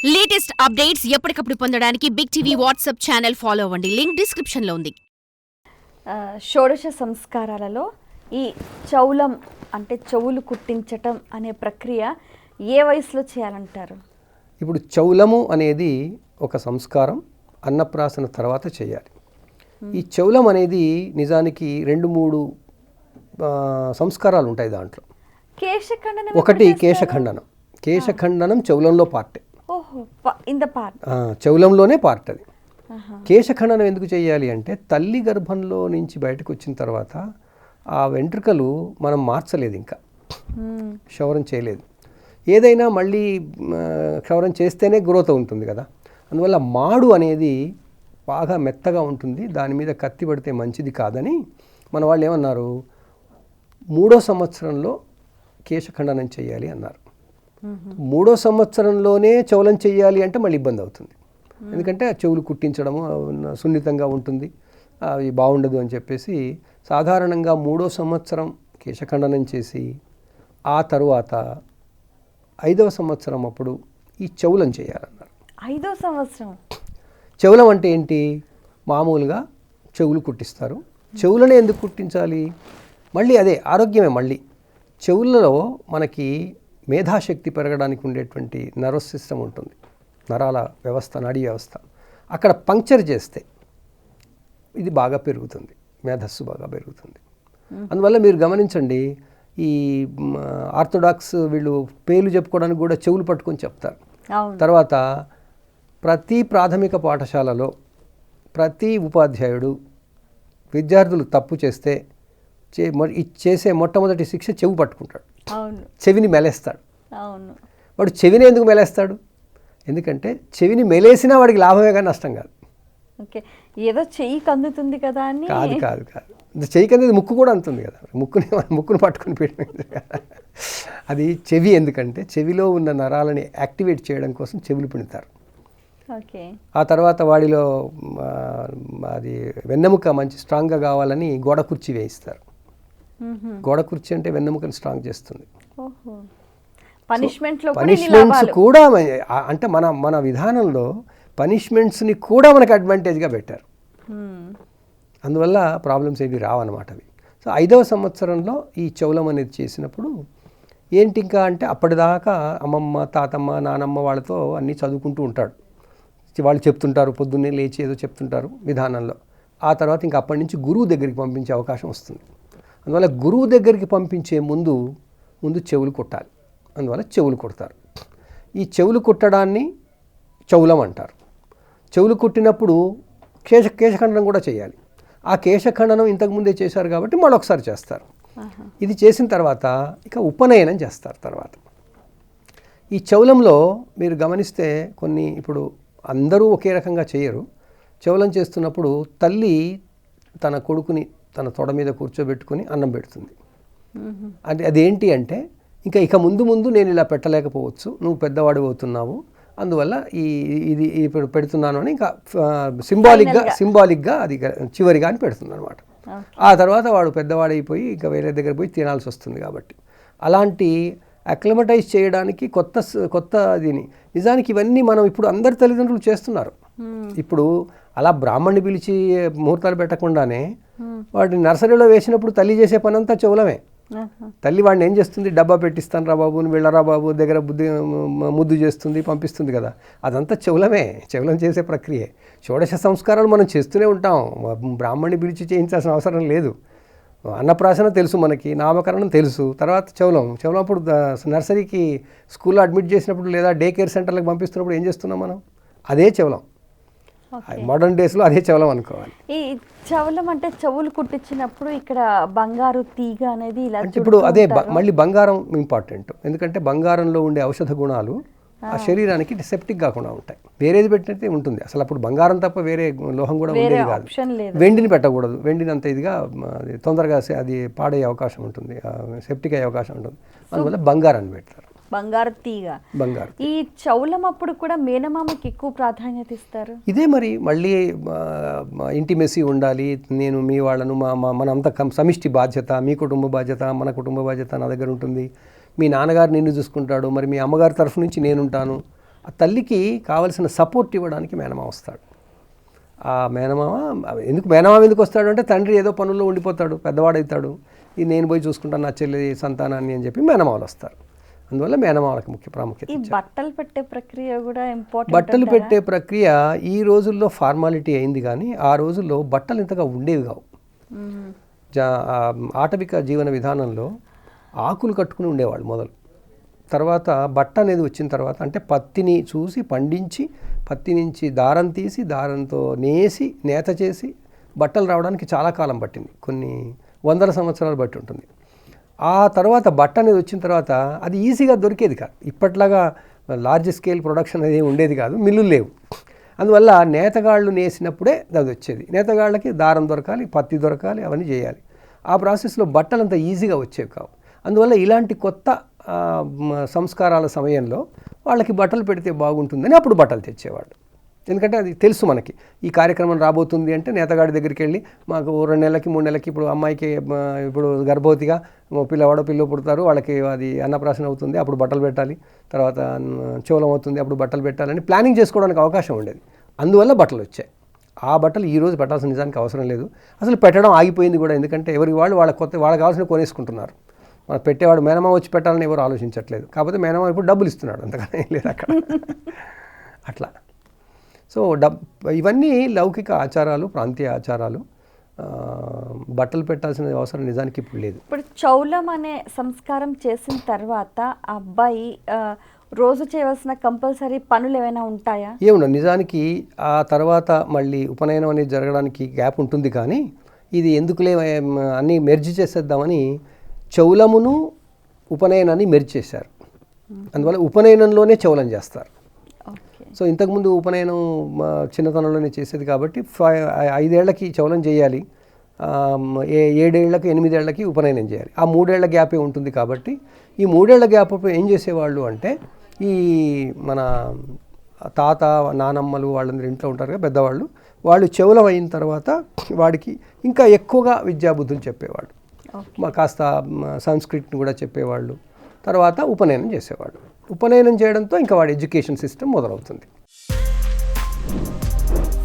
Latest updates ఎప్పటికప్పుడు పొందడానికి big TV WhatsApp channel follow అవ్వండి. లింక్ డిస్క్రిప్షన్ లో ఉంది. షోడశ సంస్కారాలలో ఈ చౌలం అంటే చెవులు కుట్టించటం అనే ప్రక్రియ ఏ వయసులో చేయాలంటారు? ఇప్పుడు చౌలము అనేది ఒక సంస్కారం, అన్నప్రాసన తర్వాత చేయాలి. ఈ చౌలం అనేది నిజానికి 2-3 సంస్కారాలు ఉంటాయి దాంట్లో. కేశఖండనం ఒకటి కేశఖండనం. కేశఖండనం చౌలంలో పార్టే. ఓహో, ఇన్ ద పార్ట్. చౌలంలోనే పార్ట్ అది. కేశఖండనం ఎందుకు చేయాలి అంటే తల్లి గర్భంలో నుంచి బయటకు వచ్చిన తర్వాత ఆ వెంట్రుకలు మనం మార్చలేదు, ఇంకా క్షౌరం చేయలేదు. ఏదైనా మళ్ళీ క్షౌరం చేస్తేనే గ్రోత్ ఉంటుంది కదా. అందువల్ల మాడు అనేది బాగా మెత్తగా ఉంటుంది, దాని మీద కత్తి పడితే మంచిది కాదని మన వాళ్ళు ఏమన్నారు, 3వ సంవత్సరంలో కేశఖండనం చేయాలి అన్నారు. 3వ సంవత్సరంలోనే చౌలం చేయాలి అంటే మళ్ళీ ఇబ్బంది అవుతుంది. ఎందుకంటే చెవులు కుట్టించడము సున్నితంగా ఉంటుంది, అవి బాగుండదు అని చెప్పేసి సాధారణంగా 3వ సంవత్సరం కేశఖండనం చేసి ఆ తరువాత 5వ సంవత్సరం అప్పుడు ఈ చౌలం చేయాలన్నారు. 5వ సంవత్సరం చౌలం అంటే ఏంటి? మామూలుగా చెవులు కుట్టిస్తారు. చెవులనే ఎందుకు కుట్టించాలి? మళ్ళీ అదే ఆరోగ్యమే. మళ్ళీ చెవులలో మనకి మేధాశక్తి పెరగడానికి ఉండేటువంటి నర్వస్ సిస్టమ్ ఉంటుంది, నరాల వ్యవస్థ, నాడీ వ్యవస్థ. అక్కడ పంక్చర్ చేస్తే ఇది బాగా పెరుగుతుంది, మేధస్సు బాగా పెరుగుతుంది. అందువల్ల మీరు గమనించండి, ఈ ఆర్థోడాక్స్ వీళ్ళు పేర్లు చెప్పుకోవడానికి కూడా చెవులు పట్టుకొని చెప్తారు. తర్వాత ప్రతి ప్రాథమిక పాఠశాలలో ప్రతి ఉపాధ్యాయుడు విద్యార్థులు తప్పు చేస్తే చేసే మొట్టమొదటి శిక్ష చెవి పట్టుకుంటాడు, చెవిని మెలేస్తాడు. వాడు చెవిని ఎందుకు మెలేస్తాడు? ఎందుకంటే చెవిని మెలేసినా వాడికి లాభమే కానీ నష్టం కాదు. ఓకే, ఏదో చెయ్యి కందుతుంది కదా అని కాదు కాదు కాదు చెయ్యి కంది ముక్కు కూడా అందుతుంది కదా. ముక్కును పట్టుకుని పెట్టింది అది చెవి. ఎందుకంటే చెవిలో ఉన్న నరాలని యాక్టివేట్ చేయడం కోసం చెవులు పిండుతారు. ఆ తర్వాత వాడిలో అది వెన్నెముక మంచి స్ట్రాంగ్గా కావాలని గోడ కుర్చీ వేయిస్తారు. గోడ కుర్చీ అంటే వెన్నెముకను స్ట్రాంగ్ చేస్తుంది. పనిష్మెంట్స్ కూడా అంటే మన విధానంలో పనిష్మెంట్స్ని కూడా మనకు అడ్వాంటేజ్గా పెట్టారు. అందువల్ల ప్రాబ్లమ్స్ ఏవి రావన్నమాట అవి. సో 5వ సంవత్సరంలో ఈ చౌలం అనేది చేసినప్పుడు ఏంటి ఇంకా అంటే అప్పటిదాకా అమ్మమ్మ, తాతమ్మ, నానమ్మ వాళ్ళతో అన్నీ చదువుకుంటూ ఉంటాడు. వాళ్ళు చెప్తుంటారు, పొద్దున్నే లేచి ఏదో చెప్తుంటారు విధానంలో. ఆ తర్వాత ఇంకా అప్పటి నుంచి గురువు దగ్గరికి పంపించే అవకాశం వస్తుంది. అందువల్ల గురువు దగ్గరికి పంపించే ముందు చెవులు కుట్టాలి. అందువల్ల చెవులు కుడతారు. ఈ చెవులు కుట్టడాన్ని చౌలం అంటారు. చెవులు కుట్టినప్పుడు కేశఖండనం కూడా చేయాలి. ఆ కేశఖండనం ఇంతకుముందే చేశారు కాబట్టి మరొకసారి చేస్తారు. ఇది చేసిన తర్వాత ఇక ఉపనయనం చేస్తారు. తర్వాత ఈ చౌలంలో మీరు గమనిస్తే కొన్ని, ఇప్పుడు అందరూ ఒకే రకంగా చేయరు. చౌలం చేస్తున్నప్పుడు తల్లి తన కొడుకుని తన తొడ మీద కూర్చోబెట్టుకుని అన్నం పెడుతుంది. అంటే అదేంటి అంటే ఇక ముందు నేను ఇలా పెట్టలేకపోవచ్చు, నువ్వు పెద్దవాడు అవుతున్నావు, అందువల్ల ఇది ఇప్పుడు పెడుతున్నాను అని ఇంకా సింబాలిక్గా అది చివరిగా అని పెడుతుంది అనమాట. ఆ తర్వాత వాడు పెద్దవాడైపోయి ఇంకా వేరే దగ్గర పోయి తినాల్సి వస్తుంది. కాబట్టి అలాంటి అక్లమటైజ్ చేయడానికి కొత్త దీని నిజానికి ఇవన్నీ మనం ఇప్పుడు అందరి తల్లిదండ్రులు చేస్తున్నారు. ఇప్పుడు అలా బ్రాహ్మణ్ణి పిలిచి ముహూర్తాలు పెట్టకుండానే వాడిని నర్సరీలో వేసినప్పుడు తల్లి చేసే పని అంతా చౌలమే. తల్లి వాడిని ఏం చేస్తుంది? డబ్బా పెట్టిస్తాను రా బాబు, నువ్వు వెళ్ళరా బాబు దగ్గర ముద్దు చేస్తుంది, పంపిస్తుంది కదా. అదంతా చౌలమే, చౌలం చేసే ప్రక్రియ. షోడశ సంస్కారాలు మనం చేస్తూనే ఉంటాం, బ్రాహ్మణ్ణి పిలిచి చేయించాల్సిన అవసరం లేదు. అన్నప్రాసన తెలుసు మనకి, నామకరణం తెలుసు, తర్వాత చౌలం అప్పుడు నర్సరీకి స్కూల్లో అడ్మిట్ చేసినప్పుడు లేదా డే కేర్ సెంటర్లకు పంపిస్తున్నప్పుడు ఏం చేస్తున్నాం మనం? అదే చౌలం. మోడర్న్ డేస్లో అదే చౌలం అనుకోవాలి. ఈ చౌలం అంటే చెవులు కుట్టించినప్పుడు ఇక్కడ బంగారు తీగ అనేది ఇలా అంటే ఇప్పుడు అదే మళ్ళీ బంగారం ఇంపార్టెంట్. ఎందుకంటే బంగారంలో ఉండే ఔషధ గుణాలు ఆ శరీరానికి సెప్టిక్ కాకుండా ఉంటాయి. వేరేది పెట్టినట్టే ఉంటుంది. అసలు అప్పుడు బంగారం తప్ప వేరే లోహం కూడా ఉండేది కాదు. వెండిని పెట్టకూడదు, వెండిని అంత ఇదిగా తొందరగా అది పాడే అవకాశం ఉంటుంది, సెప్టిక్ అయ్యే అవకాశం ఉంటుంది. అందువల్ల బంగారాన్ని పెడతారు, బంగారు తీగ. బంగారు ఈ చౌలం అప్పుడు కూడా మేనమామకి ఎక్కువ ప్రాధాన్యత ఇస్తారు. ఇదే మరి మళ్ళీ ఇంటిమెసీ ఉండాలి. నేను మీ వాళ్ళను మనంతా సమిష్టి బాధ్యత, మీ కుటుంబ బాధ్యత, మన కుటుంబ బాధ్యత నా దగ్గర ఉంటుంది. మీ నాన్నగారు నిన్ను చూసుకుంటాడు, మరి మీ అమ్మగారి తరఫు నుంచి నేనుంటాను. ఆ తల్లికి కావలసిన సపోర్ట్ ఇవ్వడానికి మేనమామ వస్తాడు. ఆ మేనమామ ఎందుకు వస్తాడు అంటే తండ్రి ఏదో పనుల్లో ఉండిపోతాడు, పెద్దవాడవుతాడు, ఇది నేను పోయి చూసుకుంటాను నా చెల్లి సంతానాన్ని అని చెప్పి మేనమామలు వస్తారు. అందువల్ల మేనమామలకు ముఖ్య ప్రాముఖ్యత. ఈ బట్టలు పెట్టే ప్రక్రియ కూడా ఇంపార్టెంట్. బట్టలు పెట్టే ప్రక్రియ ఈ రోజుల్లో ఫార్మాలిటీ అయింది, కానీ ఆ రోజుల్లో బట్టలు ఇంతగా ఉండేవి కావు. ఆటవిక జీవన విధానంలో ఆకులు కట్టుకుని ఉండేవాళ్ళు మొదలు. తర్వాత బట్ట అనేది వచ్చిన తర్వాత అంటే పత్తిని చూసి పండించి పత్తి నుంచి దారం తీసి దారంతో నేత చేసి బట్టలు రావడానికి చాలా కాలం పట్టింది, కొన్ని వందల సంవత్సరాలు బట్టి ఉంటుంది. ఆ తర్వాత బట్ట అనేది వచ్చిన తర్వాత అది ఈజీగా దొరికేది కాదు, ఇప్పట్లాగా లార్జ్ స్కేల్ ప్రొడక్షన్ అనేది ఉండేది కాదు, మిల్లులు లేవు. అందువల్ల నేతగాళ్ళు నేసినప్పుడే అది వచ్చేది. నేతగాళ్ళకి దారం దొరకాలి, పత్తి దొరకాలి, అవన్నీ చేయాలి. ఆ ప్రాసెస్లో బట్టలు అంత ఈజీగా వచ్చేవి కావు. అందువల్ల ఇలాంటి కొత్త సంస్కారాల సమయంలో వాళ్ళకి బట్టలు పెడితే బాగుంటుందని అప్పుడు బట్టలు తెచ్చేవాళ్ళు. ఎందుకంటే అది తెలుసు మనకి ఈ కార్యక్రమం రాబోతుంది అంటే నేతగాడి దగ్గరికి వెళ్ళి మాకు 2 నెలలకి 3 నెలలకి ఇప్పుడు అమ్మాయికి ఇప్పుడు గర్భవతిగా పిల్ల పుడతారు, వాళ్ళకి అది అన్నప్రాసన అవుతుంది, అప్పుడు బట్టలు పెట్టాలి, తర్వాత చోళం అవుతుంది, అప్పుడు బట్టలు పెట్టాలని ప్లానింగ్ చేసుకోవడానికి అవకాశం ఉండేది. అందువల్ల బట్టలు వచ్చాయి. ఆ బట్టలు ఈరోజు పెట్టాల్సిన నిజానికి అవసరం లేదు, అసలు పెట్టడం ఆగిపోయింది కూడా. ఎందుకంటే ఎవరికి వాళ్ళు వాళ్ళకి కావాల్సిన కొనేసుకుంటున్నారు. మన పెట్టేవాడు మేనమామ వచ్చి పెట్టాలని ఎవరు ఆలోచించట్లేదు. కాకపోతే మేనమామ ఇప్పుడు డబ్బులు ఇస్తున్నాడు, అంతగానే లేదు అక్కడ. అట్లా. సో ఇవన్నీ లౌకిక ఆచారాలు, ప్రాంతీయ ఆచారాలు. బట్టలు పెట్టాల్సిన అవసరం నిజానికి ఇప్పుడు లేదు. ఇప్పుడు చౌలం అనే సంస్కారం చేసిన తర్వాత అబ్బాయి రోజు చేయవలసిన కంపల్సరీ పనులు ఏమైనా ఉంటాయా? ఏముండవు నిజానికి. ఆ తర్వాత మళ్ళీ ఉపనయనం అనేది జరగడానికి గ్యాప్ ఉంటుంది, కానీ ఇది ఎందుకులే అన్నీ మెర్జ్ చేసేద్దామని చౌలమును ఉపనయనాన్ని మెర్జ్ చేశారు. అందువల్ల ఉపనయనంలోనే చౌలం చేస్తారు. సో ఇంతకుముందు ఉపనయనం చిన్నతనంలోనే చేసేది కాబట్టి 5 ఏళ్లకి చౌలం చేయాలి, 7 ఏళ్లకి 8 ఏళ్లకి ఉపనయనం చేయాలి. ఆ 3 ఏళ్ల గ్యాపే ఉంటుంది కాబట్టి ఈ 3 ఏళ్ల గ్యాప్ ఏం చేసేవాళ్ళు అంటే ఈ మన తాత నానమ్మలు వాళ్ళందరూ ఇంట్లో ఉంటారు కదా పెద్దవాళ్ళు, వాళ్ళు చౌలం అయిన తర్వాత వాడికి ఇంకా ఎక్కువగా విద్యాబుద్ధులు చెప్పేవాళ్ళు, కాస్త సంస్కృతిని కూడా చెప్పేవాళ్ళు. తర్వాత ఉపనయనం చేసేవాళ్ళు. ఉపనయనం చేయడంతో ఇంకా వాడి ఎడ్యుకేషన్ సిస్టమ్ మొదలవుతుంది.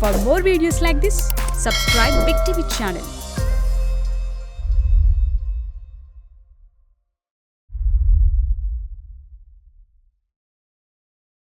For more videos like this, subscribe Big TV channel.